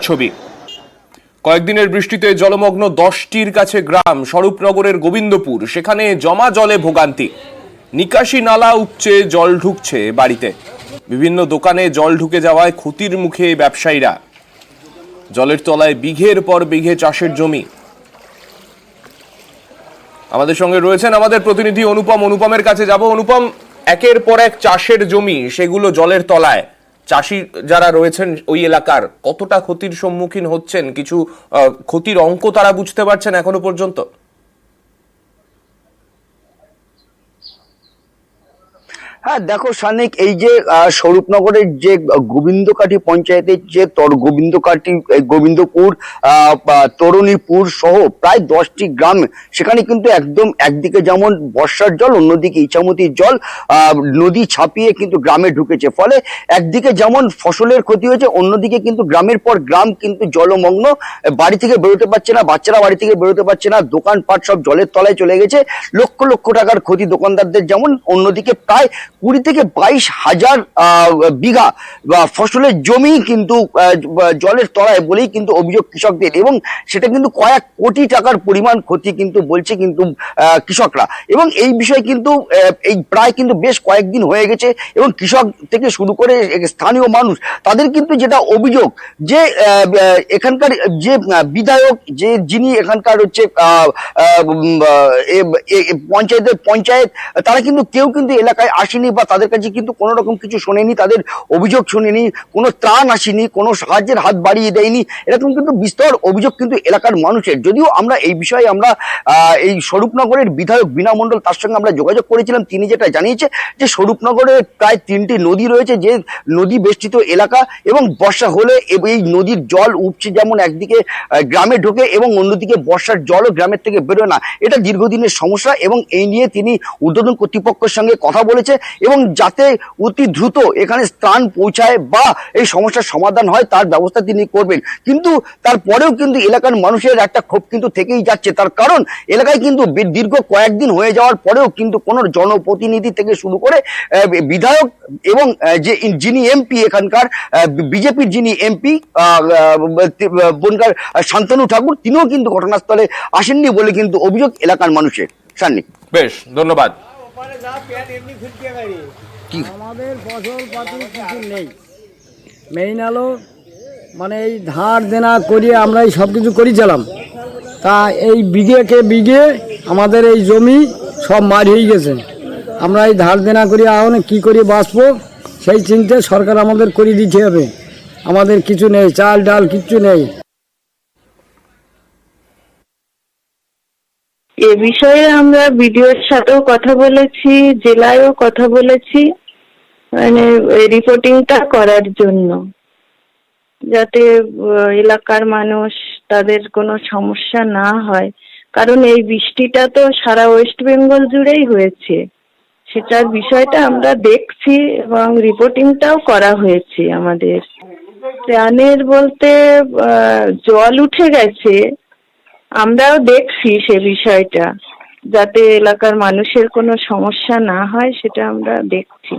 ছবি। কয়েকদিনের বৃষ্টিতে জলমগ্ন 10টির কাছে গ্রাম স্বরূপনগরের গোবিন্দপুর। সেখানে জমা জলে ভোগান্তি, নিকাশি নালা উপচে জল ঢুকছে বাড়িতে। বিভিন্ন দোকানে জল ঢুকে যাওয়ায় ক্ষতির মুখে ব্যবসায়ীরা। জলের তলায় বিঘের পর বিঘে চাষের জমি। আমাদের সঙ্গে রয়েছেন আমাদের প্রতিনিধি অনুপমের কাছে যাব। অনুপম, একের পর এক চাষের জমি সেগুলো জলের তলায়। চাষি যারা রয়েছেন ওই এলাকার কতটা ক্ষতির সম্মুখীন হচ্ছেন, কিছু ক্ষতির অঙ্ক তারা বুঝতে পারছেন এখনো পর্যন্ত? হ্যাঁ দেখো সানিক, এই যে স্বরূপনগরের যে গোবিন্দকাঠি পঞ্চায়েতের যে গোবিন্দপুর, তরুণীপুর সহ প্রায় 10টি গ্রাম, সেখানে কিন্তু একদম একদিকে যেমন বর্ষার জল, অন্যদিকে ইছামতির জল নদী ছাপিয়ে কিন্তু গ্রামে ঢুকেছে। ফলে একদিকে যেমন ফসলের ক্ষতি হয়েছে, অন্যদিকে কিন্তু গ্রামের পর গ্রাম কিন্তু জলমগ্ন। বাড়ি থেকে বেরোতে পারছে না, বাচ্চারা বাড়ি থেকে বেরোতে পারছে না, দোকানপাট সব জলের তলায় চলে গেছে। লক্ষ লক্ষ টাকার ক্ষতি দোকানদারদের, যেমন অন্যদিকে প্রায় 20 থেকে 22 হাজার বিঘা ফসলের জমি কিন্তু জলের তলায় বলেই কিন্তু অভিযোগ কৃষকদের, এবং সেটা কিন্তু কয়েক কোটি টাকার পরিমাণ ক্ষতি কিন্তু বলছে কিন্তু কৃষকরা। এবং এই বিষয়ে কিন্তু এই প্রায় কিন্তু বেশ কয়েকদিন হয়ে গেছে, এবং কৃষক থেকে শুরু করে স্থানীয় মানুষ তাদের কিন্তু যেটা অভিযোগ যে এখানকার যে বিধায়ক, যে যিনি এখানকার হচ্ছে পঞ্চায়েত, তারা কিন্তু কেউ কিন্তু এলাকায় আসেনি বা তাদের কাছে কিন্তু কোনো রকম কিছু শোনেনি, তাদের অভিযোগ শোনেনি, কোনো ত্রাণ আসেনি, কোনো সাহায্যের হাত বাড়িয়ে দেয়নি। এরকম কিন্তু বিস্তর অভিযোগ কিন্তু এলাকার মানুষের। যদিও আমরা এই বিষয়ে এই স্বরূপনগরের বিধায়ক বীণা মণ্ডল, তার সঙ্গে আমরা যোগাযোগ করেছিলাম। তিনি যেটা জানিয়েছে যে স্বরূপনগরে প্রায় 3টি নদী রয়েছে, যে নদী বেষ্টিত এলাকা, এবং বর্ষা হলে এই নদীর জল উপচে যেমন একদিকে গ্রামে ঢোকে এবং অন্যদিকে বর্ষার জলও গ্রামের থেকে বেরোয় না। এটা দীর্ঘদিনের সমস্যা, এবং এই নিয়ে তিনি ঊর্ধ্বতন কর্তৃপক্ষের সঙ্গে কথা বলেছে, এবং যাতে অতি দ্রুত এখানে ত্রাণ পৌঁছায় বা এই সমস্যার সমাধান হয় তার ব্যবস্থা তিনি করবেন। কিন্তু তারপরেও কিন্তু এলাকার মানুষের একটা ক্ষোভ কিন্তু থেকেই যাচ্ছে। তার কারণ এলাকায় কিন্তু দীর্ঘ কয়েকদিন হয়ে যাওয়ার পরেও কিন্তু কোনো জনপ্রতিনিধি থেকে শুরু করে বিধায়ক এবং যিনি এমপি, এখানকার বিজেপির যিনি এমপি বনগাঁর শান্তনু ঠাকুর, তিনিও কিন্তু ঘটনাস্থলে আসেননি বলে কিন্তু অভিযোগ এলাকার মানুষের। সান্নিক, বেশ, ধন্যবাদ। আমাদের ফসল পাতি কিছু নেই, মেইন হলো মানে এই ধার দেনা করিয়ে আমরা এই সব কিছু করেছিলাম। তা এই বিঘে আমাদের এই জমি সব মার হয়ে গেছে। আমরা এই ধার দেনা করি এখন কী করে বাঁচবো সেই চিন্তা সরকার আমাদের করে দিতে হবে। আমাদের কিছু নেই, চাল ডাল কিচ্ছু নেই। এ বিষয়ে আমরা বিডিওর সাথেও কথা বলেছি, জেলায়ও কথা বলেছি, মানে রিপোর্টিংটা করার জন্য, যাতে এলাকার মানুষ তাদের কোনো সমস্যা না হয়। কারণ এই বৃষ্টিটা তো সারা ওয়েস্ট বেঙ্গল জুড়েই হয়েছে, সেটার বিষয়টা আমরা দেখছি এবং রিপোর্টিংটাও করা হয়েছে আমাদের। ত্রাণের বলতে জল উঠে গেছে, আমরাও দেখছি সে বিষয়টা, যাতে এলাকার মানুষের কোনো সমস্যা না হয় সেটা আমরা দেখছি।